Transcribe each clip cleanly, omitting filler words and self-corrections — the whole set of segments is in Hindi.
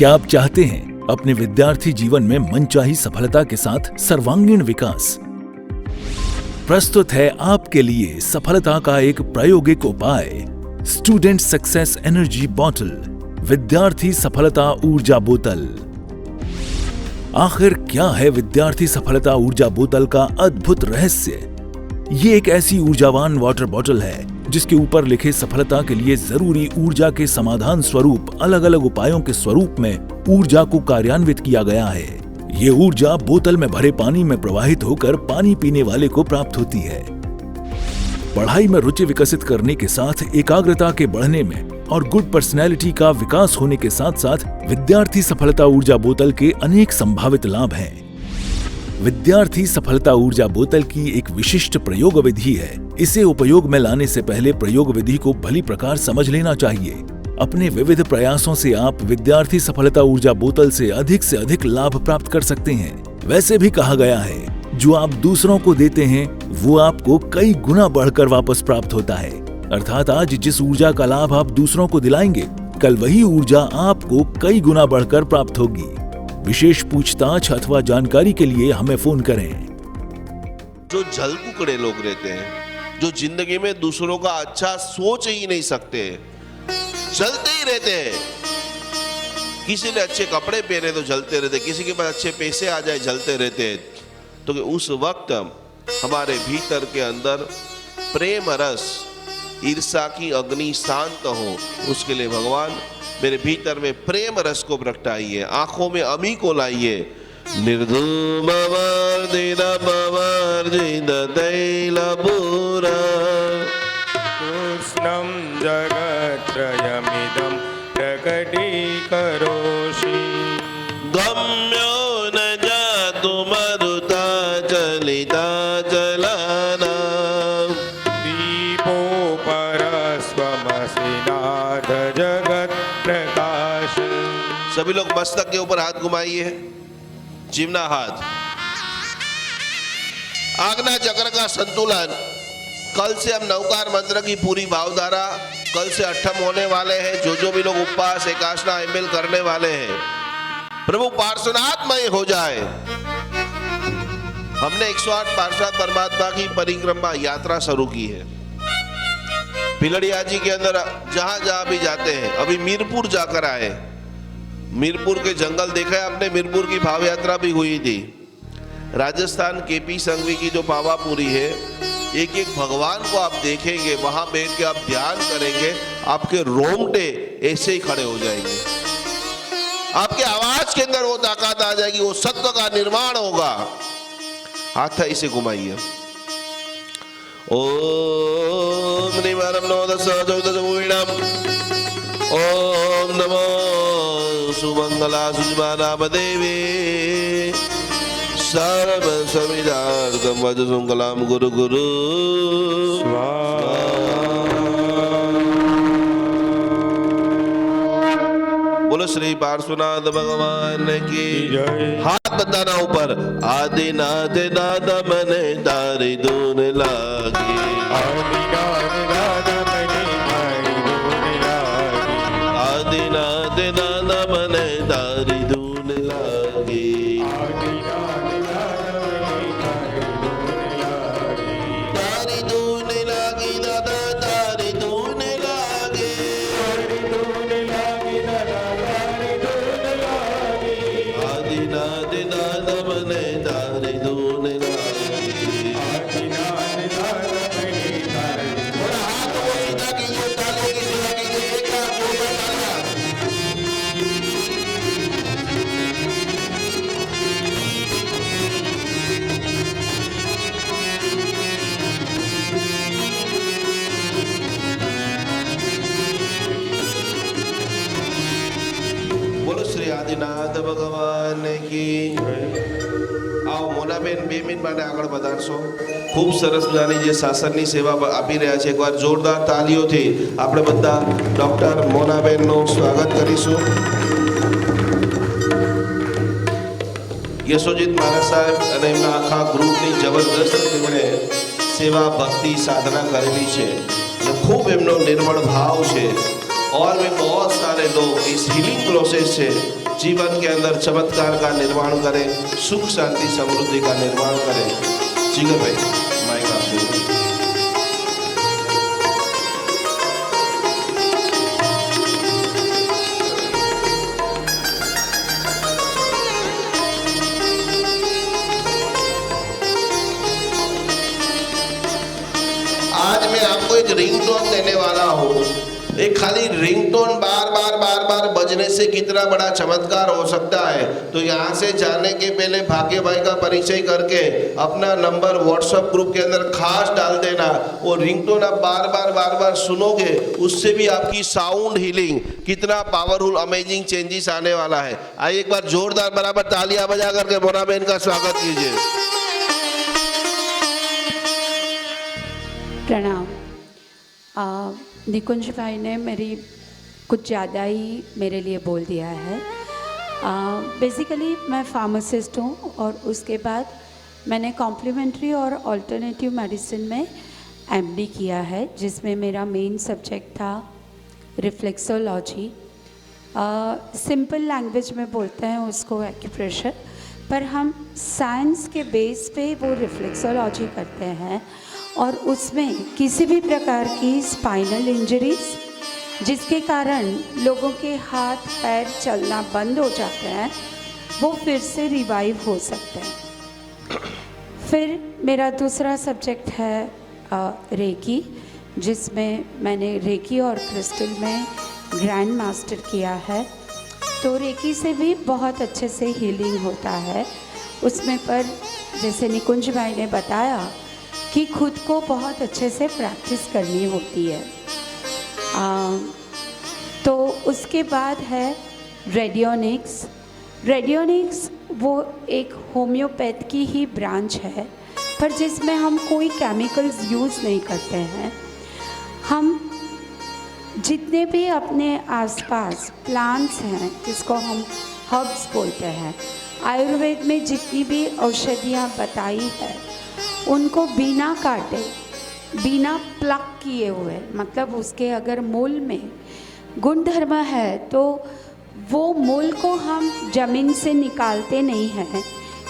क्या आप चाहते हैं अपने विद्यार्थी जीवन में मनचाही सफलता के साथ सर्वांगीण विकास? प्रस्तुत है आपके लिए सफलता का एक प्रायोगिक उपाय, स्टूडेंट सक्सेस एनर्जी बॉटल, विद्यार्थी सफलता ऊर्जा बोतल। आखिर क्या है विद्यार्थी सफलता ऊर्जा बोतल का अद्भुत रहस्य? ये एक ऐसी ऊर्जावान वाटर बॉटल है जिसके ऊपर लिखे सफलता के लिए जरूरी ऊर्जा के समाधान स्वरूप अलग अलग उपायों के स्वरूप में ऊर्जा को कार्यान्वित किया गया है। ये ऊर्जा बोतल में भरे पानी में प्रवाहित होकर पानी पीने वाले को प्राप्त होती है। पढ़ाई में रुचि विकसित करने के साथ एकाग्रता के बढ़ने में और गुड पर्सनैलिटी का विकास होने के साथ साथ विद्यार्थी सफलता ऊर्जा बोतल के अनेक संभावित लाभ हैं। विद्यार्थी सफलता ऊर्जा बोतल की एक विशिष्ट प्रयोग विधि है। इसे उपयोग में लाने से पहले प्रयोग विधि को भली प्रकार समझ लेना चाहिए। अपने विविध प्रयासों से आप विद्यार्थी सफलता ऊर्जा बोतल से अधिक लाभ प्राप्त कर सकते हैं। वैसे भी कहा गया है, जो आप दूसरों को देते हैं वो आपको कई गुना बढ़कर वापस प्राप्त होता है। अर्थात आज जिस ऊर्जा का लाभ आप दूसरों को दिलाएंगे, कल वही ऊर्जा आपको कई गुना बढ़कर प्राप्त होगी। विशेष पूछताछ अथवा जानकारी के लिए हमें फोन करें। जो जल कुकड़े लोग रहते हैं, जो जिंदगी में दूसरों का अच्छा सोच ही नहीं सकते, जलते ही रहते हैं। किसी ने अच्छे कपड़े पहने तो जलते रहते, किसी के पास अच्छे पैसे आ जाए जलते रहते हैं। तो उस वक्त हमारे भीतर के अंदर प्रेम रस, ईर्ष्या की अग्नि शांत हो, उसके लिए भगवान मेरे भीतर में प्रेम रस को प्रगटाइए, आंखों में अमी को लाइए। निर्धूम वर्धित वर्जित तैलपूरा कृष्णं जगत्त्रयमिदं प्रकटीकरोषि गम्यो न जातु मरुता चलिता चलाना दीपोपरस्वमसि नाथ जगत् प्रकाश। सभी लोग मस्तक के ऊपर हाथ घुमाइए, चिमना हाथ। आज्ञा चक्र का संतुलन। कल से हम नवकार मंत्र की पूरी भावधारा कल से अठम होने वाले हैं। जो भी लोग उपवास एकादशा एमएल करने वाले हैं, प्रभु पार्श्वनाथमय हो जाए। हमने 108 पार्षद परमात्मा की परिक्रमा यात्रा शुरू की है। पिलड़िया जी के अंदर जहां जहां भी जाते हैं, अभी मीरपुर जाकर आए। मीरपुर के जंगल देखा है आपने, मीरपुर की भाव यात्रा भी हुई थी। राजस्थान केपी संघवी की जो पावापुरी है, एक एक भगवान को आप देखेंगे, वहां बैठ के आप ध्यान करेंगे, आपके रोंगटे ऐसे ही खड़े हो जाएंगे। आपके आवाज के अंदर वो ताकत आ जाएगी, वो सत्व का निर्माण होगा। हाथ ऐसे घुमाइए। ओम निवारम नमो ओम नमो सुमंगला सुजमानाम देवी सर्व समिदार्थम वजसुं कलाम गुरु गुरु बोलो श्री पार्श्वनाथ भगवान की जय। हाथ बताना ऊपर। आदिनाथ दादा मने तारी दून लागी, आदिनाथ दादा मने तारी दून लागी, आदिनाथ दादा मने तारी दून लागी, आदिनाथ दादा मने तारी दून तारी दून लागी, लागी दादा तारी दून लागी, तारी दून लागी दादा तारी दून लागी, आदिनाथ दादा मने तारी दून लागी, आदिनाथ दादा मने तारी थोड़ा हाथ को सीधा कीजिए, ताली की सीधा कीजिए, एक हाथ को ऊपर डालना। बोलो श्री आदिनाथ भगवान की। आओ મોનાબેન 2 મિનિટ માટે આગળ વધારશો। ખૂબ સરસ મજાની જે શાસનની સેવા આપી રહ્યા છે, એકવાર જોરદાર તાલીઓથી આપણે બધા ડોક્ટર મોનાબેનનું સ્વાગત કરીશું। યશોજીત મહારાજ સાહેબ અને એમના આખા ગ્રુપની જબરદસ્ત તેમણે સેવા ભક્તિ સાધના કરેલી છે અને ખૂબ એમનો નિર્મળ ભાવ છે। और भी बहुत सारे लोग इस हीलिंग प्रोसेस से जीवन के अंदर चमत्कार का निर्माण करें, सुख शांति समृद्धि का निर्माण करें। जिगर भाई माइक आपसे। आज मैं आपको एक रिंगटोन देने वाला हूँ। एक खाली रिंगटोन बार बार बजने से कितना बड़ा चमत्कार हो सकता है, तो यहाँ से जाने के पहले भाग्य भाई का परिचय करके अपना नंबर व्हाट्सएप ग्रुप के अंदर खास डाल देना। वो रिंगटोन आप बार बार सुनोगे, उससे भी आपकी साउंड हीलिंग कितना पावरफुल अमेजिंग चेंजेस आने वाला है। आइए एक बार जोरदार बराबर तालियां बजा करके मोना बहन का स्वागत कीजिए। प्रणाम। निकुंज भाई ने मेरी कुछ ज़्यादा ही मेरे लिए बोल दिया है। बेसिकली मैं फार्मासिस्ट हूँ और उसके बाद मैंने कॉम्प्लीमेंट्री और अल्टरनेटिव मेडिसिन में एमडी किया है, जिसमें मेरा मेन सब्जेक्ट था रिफ्लेक्सोलॉजी। सिंपल लैंग्वेज में बोलते हैं उसको एक्यूप्रेशर, पर हम साइंस के बेस पे वो रिफ्लेक्सोलॉजी करते हैं और उसमें किसी भी प्रकार की स्पाइनल इंजरीज जिसके कारण लोगों के हाथ पैर चलना बंद हो जाते हैं, वो फिर से रिवाइव हो सकते हैं। फिर मेरा दूसरा सब्जेक्ट है रेकी, जिसमें मैंने रेकी और क्रिस्टल में ग्रैंड मास्टर किया है। तो रेकी से भी बहुत अच्छे से हीलिंग होता है उसमें, पर जैसे निकुंज भाई ने बताया कि खुद को बहुत अच्छे से प्रैक्टिस करनी होती है। तो उसके बाद है रेडियोनिक्स। रेडियोनिक्स वो एक होम्योपैथ की ही ब्रांच है, पर जिसमें हम कोई केमिकल्स यूज़ नहीं करते हैं। हम जितने भी अपने आसपास प्लांट्स हैं, जिसको हम हर्ब्स बोलते हैं, आयुर्वेद में जितनी भी औषधियाँ बताई है, उनको बिना काटे, बिना प्लक किए हुए, मतलब उसके अगर मूल में गुणधर्म है तो वो मूल को हम ज़मीन से निकालते नहीं हैं,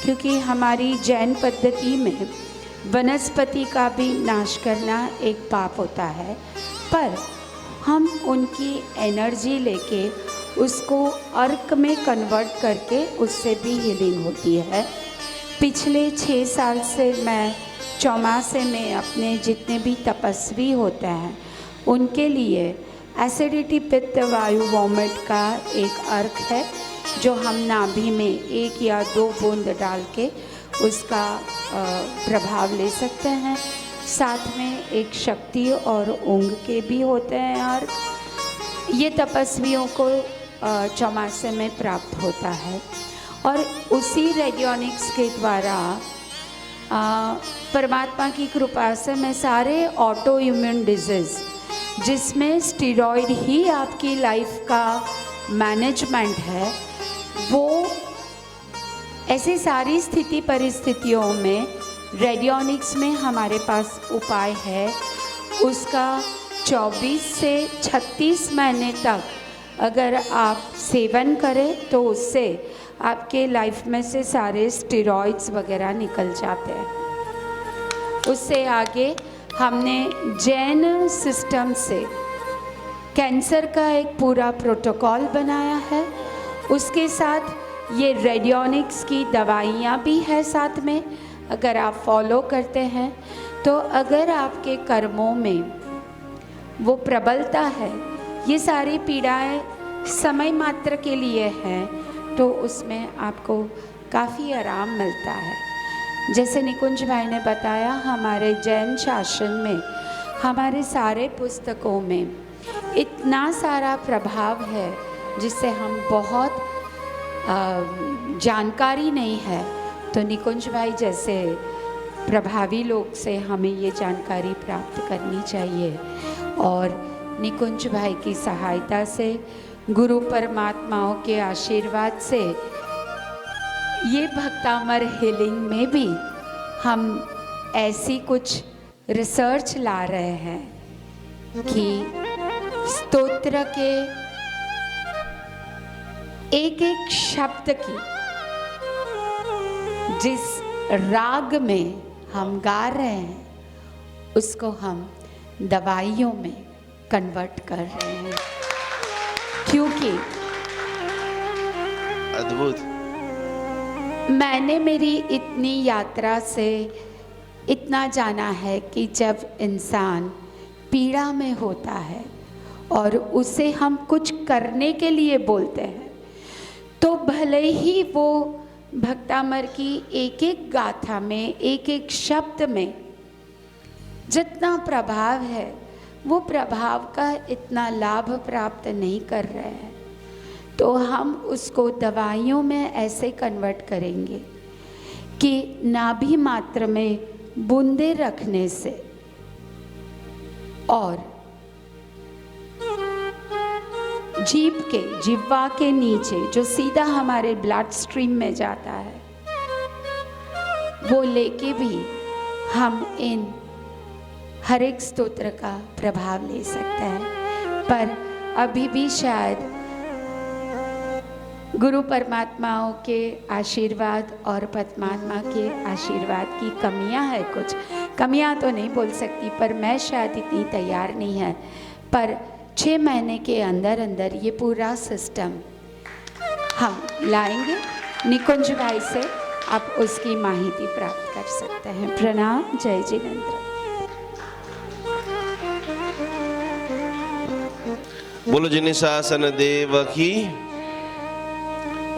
क्योंकि हमारी जैन पद्धति में वनस्पति का भी नाश करना एक पाप होता है। पर हम उनकी एनर्जी लेके उसको अर्क में कन्वर्ट करके उससे भी हीलिंग होती है। पिछले 6 साल से मैं चौमासे में अपने जितने भी तपस्वी होते हैं उनके लिए एसिडिटी, पित्त, वायु, वॉमिट का एक अर्क है, जो हम नाभि में 1 या 2 बूंद डाल के उसका प्रभाव ले सकते हैं। साथ में एक शक्ति और ऊंग के भी होते हैं अर्क। ये तपस्वियों को चौमासे में प्राप्त होता है। और उसी रेडियोनिक्स के द्वारा परमात्मा की कृपा से मैं सारे ऑटो इम्यून डिजीज़, जिसमें स्टीरॉयड ही आपकी लाइफ का मैनेजमेंट है, वो ऐसी सारी स्थिति परिस्थितियों में रेडियोनिक्स में हमारे पास उपाय है। उसका 24 से 36 महीने तक अगर आप सेवन करें तो उससे आपके लाइफ में से सारे स्टेरॉइड्स वगैरह निकल जाते हैं। उससे आगे हमने जैन सिस्टम से कैंसर का एक पूरा प्रोटोकॉल बनाया है। उसके साथ ये रेडियोनिक्स की दवाइयाँ भी है साथ में, अगर आप फॉलो करते हैं तो अगर आपके कर्मों में वो प्रबलता है, ये सारी पीड़ाएं समय मात्र के लिए हैं, तो उसमें आपको काफ़ी आराम मिलता है। जैसे निकुंज भाई ने बताया, हमारे जैन शासन में हमारे सारे पुस्तकों में इतना सारा प्रभाव है जिससे हम बहुत जानकारी नहीं है, तो निकुंज भाई जैसे प्रभावी लोग से हमें ये जानकारी प्राप्त करनी चाहिए। और निकुंज भाई की सहायता से, गुरु परमात्माओं के आशीर्वाद से, ये भक्तामर हीलिंग में भी हम ऐसी कुछ रिसर्च ला रहे हैं कि स्तोत्र के एक एक शब्द की जिस राग में हम गा रहे हैं उसको हम दवाइयों में कन्वर्ट कर रहे हैं, क्योंकि अद्भुत। मैंने मेरी इतनी यात्रा से इतना जाना है कि जब इंसान पीड़ा में होता है और उसे हम कुछ करने के लिए बोलते हैं तो भले ही वो भक्तामर की एक एक गाथा में एक एक शब्द में जितना प्रभाव है वो प्रभाव का इतना लाभ प्राप्त नहीं कर रहे हैं, तो हम उसको दवाइयों में ऐसे कन्वर्ट करेंगे कि नाभि मात्र में बूंदे रखने से और जिह्वा के नीचे जो सीधा हमारे ब्लड स्ट्रीम में जाता है वो लेके भी हम इन हर एक स्तोत्र का प्रभाव ले सकते हैं। पर अभी भी शायद गुरु परमात्माओं के आशीर्वाद और परमात्मा के आशीर्वाद की कमियां है, कुछ कमियां तो नहीं बोल सकती, पर मैं शायद इतनी तैयार नहीं है। पर 6 महीने के अंदर अंदर ये पूरा सिस्टम हम लाएंगे। निकुंज भाई से आप उसकी माहिती प्राप्त कर सकते हैं। प्रणाम। जय जिनेंद्र। बोलो जिनिशासन देव की।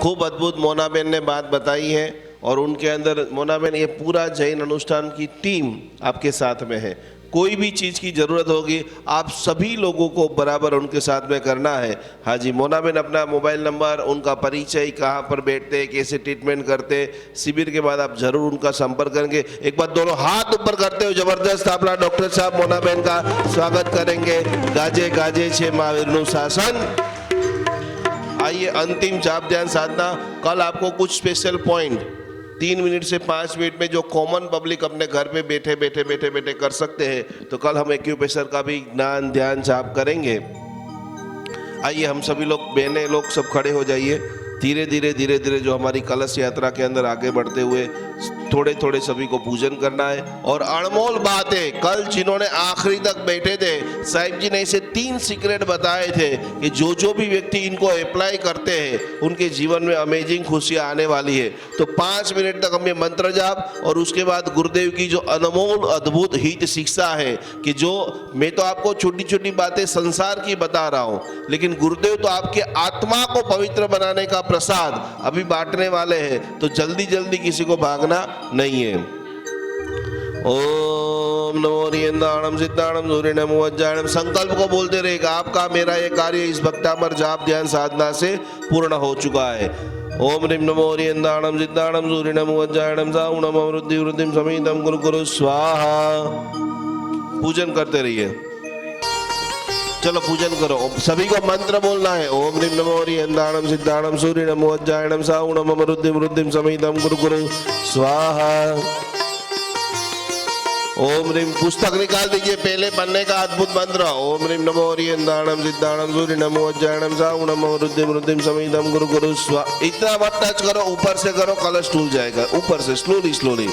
खूब अद्भुत मोनाबेन ने बात बताई है और उनके अंदर मोनाबेन ये पूरा जैन अनुष्ठान की टीम आपके साथ में है। कोई भी चीज़ की ज़रूरत होगी आप सभी लोगों को बराबर उनके साथ में करना है। हाँ जी, मोनाबेन अपना मोबाइल नंबर, उनका परिचय, कहाँ पर बैठते, कैसे ट्रीटमेंट करते, शिविर के बाद आप जरूर उनका संपर्क करेंगे। एक बार दोनों हाथ ऊपर करते हो जबरदस्त अपना डॉक्टर साहब मोनाबेन का स्वागत करेंगे। गाजे गाजे छे महावीरनु शासन। आइए अंतिम जाप ध्यान साधना। कल आपको कुछ स्पेशल पॉइंट 3 मिनट से 5 मिनट में जो कॉमन पब्लिक अपने घर पे बैठे बैठे बैठे बैठे कर सकते हैं, तो कल हम एक्यूप्रेशर का भी ज्ञान ध्यान जाप करेंगे। आइए हम सभी लोग, बहनें लोग सब खड़े हो जाइए। धीरे धीरे जो हमारी कलश यात्रा के अंदर आगे बढ़ते हुए थोड़े थोड़े सभी को पूजन करना है। और अनमोल बात है, कल जिन्होंने आखिरी तक बैठे थे साहिब जी ने इसे 3 सीक्रेट बताए थे कि जो भी व्यक्ति इनको अप्लाई करते हैं उनके जीवन में अमेजिंग खुशियां आने वाली है। तो 5 मिनट तक हम ये मंत्र जाप और उसके बाद गुरुदेव की जो अनमोल अद्भुत हित शिक्षा है कि जो मैं तो आपको छोटी छोटी बातें संसार की बता रहा हूँ, लेकिन गुरुदेव तो आपके आत्मा को पवित्र बनाने का प्रसाद अभी बांटने वाले हैं। तो जल्दी किसी को भागना नहीं है। ओम नमो रियंदाणम सिद्धाणम सूर्यनम वज्राणम। संकल्प को बोलते रहेगा, आपका मेरा ये कार्य इस भक्तामर जाप ध्यान साधना से पूर्ण हो चुका है। ओम ह्रीं नमो रियंदाणम सिद्धाणम सूर्यनम वज्राणम साउणम अमृद्धि वृद्धिम समितम गुरु गुरु स्वाहा। पूजन करते रहिए। चलो पूजन करो। सभी को मंत्र बोलना है। ओम ह्रीं नमो रियंदाणम सिद्धाणम सूर्यनम वज्राणम साउणम अमृद्धिम वृद्धिम समितम गुरु गुरु स्वाहा। ओम ह्रीं, पुस्तक निकाल दीजिए, पहले पन्ने का अद्भुत मंत्र। ओम ह्रीं नमो रियंदाणम सिद्धाणम सूर्यनम वज्राणम साउणम अमृद्धिम वृद्धिम समितम गुरु गुरु स्वाहा। इतना मत टच करो, ऊपर से करो, कलश टूट जाएगा। ऊपर से स्लोली।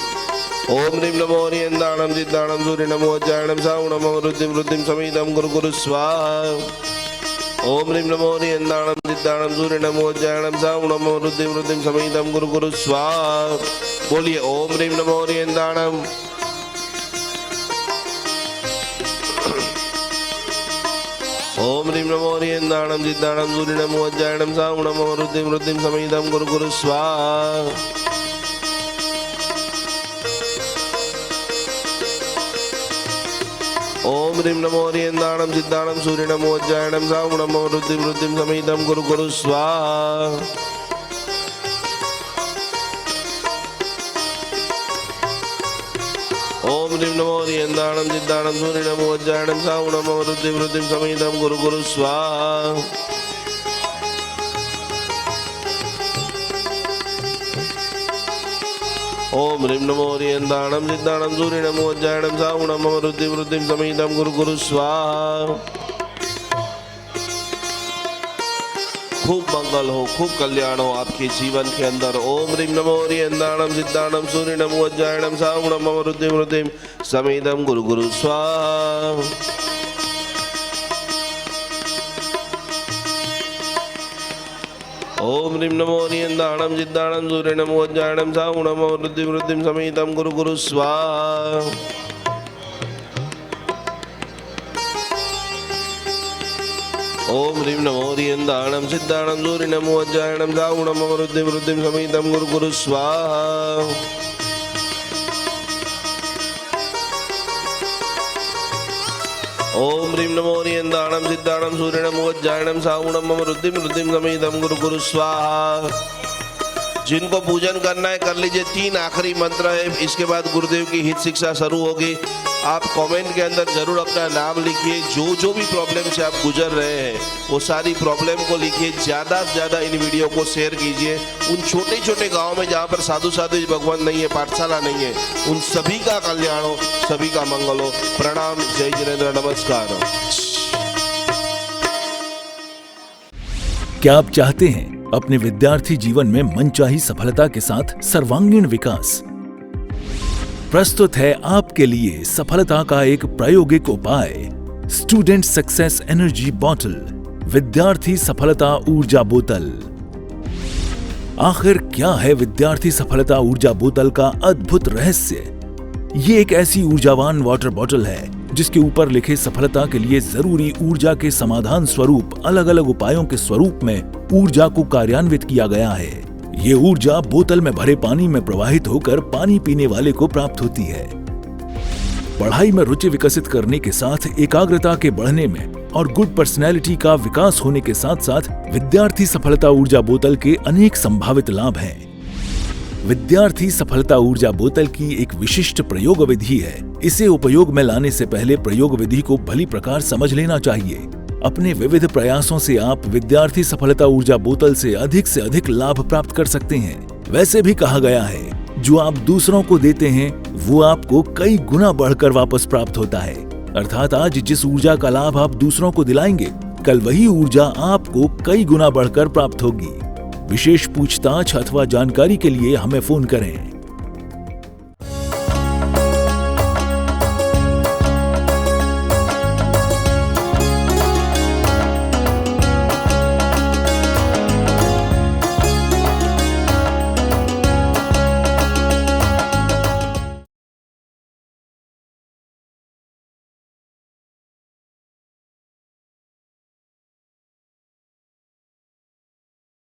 ओम ह्रीं नमो रियंदाणम सिद्धाणम सूर्यनम वज्राणम साउणम अमृद्धिम वृद्धिम समितम गुरु गुरु स्वाहा। ओम ह्रीं नमो रियंदाणम सिद्धाणम सूर्यनम वज्राणम साउणम अमृद्धिम वृद्धिम समितम गुरु गुरु स्वाहा। बोलिए ओम ह्रीं नमो रियंदाणम। ओम ह्रीं नमो रियंदाणम सिद्धाणम सूर्यनम वज्राणम साउणम अमृद्धिम वृद्धिम समितम गुरु गुरु स्वाहा। ओम ह्रीं नमो रियंदाणम सिद्धाणम सूर्यनम वज्राणम साउणम अमृद्धिम वृद्धिम समितम गुरु गुरु स्वाहा। ओम ह्रीं नमो रियंदाणम सिद्धाणम सूर्यनम वज्राणम साउणम अमृद्धिम वृद्धिम समितम गुरु गुरु स्वाहा। ओम ह्रीं नमो रियंदाणम सिद्धाणम सूर्यनम वज्राणम साउणम अमृद्धिम वृद्धिम समितम गुरु गुरु स्वाहा। खूब मंगल हो, खूब कल्याण हो आपके जीवन के अंदर। ओम ह्रीं नमो हरियंदाणम सिद्धाणम सूर्यनम वज्रायणम सावणम अमरुद्धिम रुद्धिम समेदम गुरु गुरु स्वाहा। ओम ह्रीं नमो हरियंदाणम सिद्धाणम सूर्यनम वज्रायणम सावणम अमरुद्धिम रुद्धिम समेदम गुरु गुरु स्वाहा। ओम ह्रीं नमो हरियंदाणम सिद्धाणम सूर्यनम वज्रायणम सावणम अमरुद्धिम रुद्धिम समेदम गुरु गुरु स्वाहा। ओम ह्रीं नमो हरियंदाणम सिद्धाणम सूर्यनम वज्रायणम सावणम अमरुद्धिम रुद्धिम समेदम गुरु गुरु स्वाहा। जिनको पूजन करना है कर लीजिए। 3 आखिरी मंत्र है, इसके बाद गुरुदेव की हित शिक्षा शुरू होगी। आप कमेंट के अंदर जरूर अपना नाम लिखिए। जो भी प्रॉब्लम से आप गुजर रहे हैं वो सारी प्रॉब्लम को लिखिए। ज़्यादा से ज़्यादा इन वीडियो को शेयर कीजिए। उन छोटे छोटे गाँव में जहाँ पर साधु साधु भगवान नहीं है, पाठशाला नहीं है, उन सभी का कल्याण हो, सभी का मंगल हो। प्रणाम, जय जिनेंद्र, नमस्कार। क्या आप चाहते हैं अपने विद्यार्थी जीवन में मनचाही सफलता के साथ सर्वांगीण विकास? प्रस्तुत है आपके लिए सफलता का एक प्रायोगिक उपाय, स्टूडेंट सक्सेस एनर्जी बॉटल, विद्यार्थी सफलता ऊर्जा बोतल। आखिर क्या है विद्यार्थी सफलता ऊर्जा बोतल का अद्भुत रहस्य? ये एक ऐसी ऊर्जावान वाटर बॉटल है जिसके ऊपर लिखे सफलता के लिए जरूरी ऊर्जा के समाधान स्वरूप अलग अलग उपायों के स्वरूप में ऊर्जा को कार्यान्वित किया गया है। ये ऊर्जा बोतल में भरे पानी में प्रवाहित होकर पानी पीने वाले को प्राप्त होती है। पढ़ाई में रुचि विकसित करने के साथ एकाग्रता के बढ़ने में और गुड पर्सनैलिटी का विकास होने के साथ साथ विद्यार्थी सफलता ऊर्जा बोतल के अनेक संभावित लाभ हैं। विद्यार्थी सफलता ऊर्जा बोतल की एक विशिष्ट प्रयोग विधि है। इसे उपयोग में लाने से पहले प्रयोग विधि को भली प्रकार समझ लेना चाहिए। अपने विविध प्रयासों से आप विद्यार्थी सफलता ऊर्जा बोतल से अधिक लाभ प्राप्त कर सकते हैं। वैसे भी कहा गया है, जो आप दूसरों को देते हैं वो आपको कई गुना बढ़कर वापस प्राप्त होता है। अर्थात आज जिस ऊर्जा का लाभ आप दूसरों को दिलाएंगे, कल वही ऊर्जा आपको कई गुना बढ़कर प्राप्त होगी। विशेष पूछताछ अथवा जानकारी के लिए हमें फोन करें।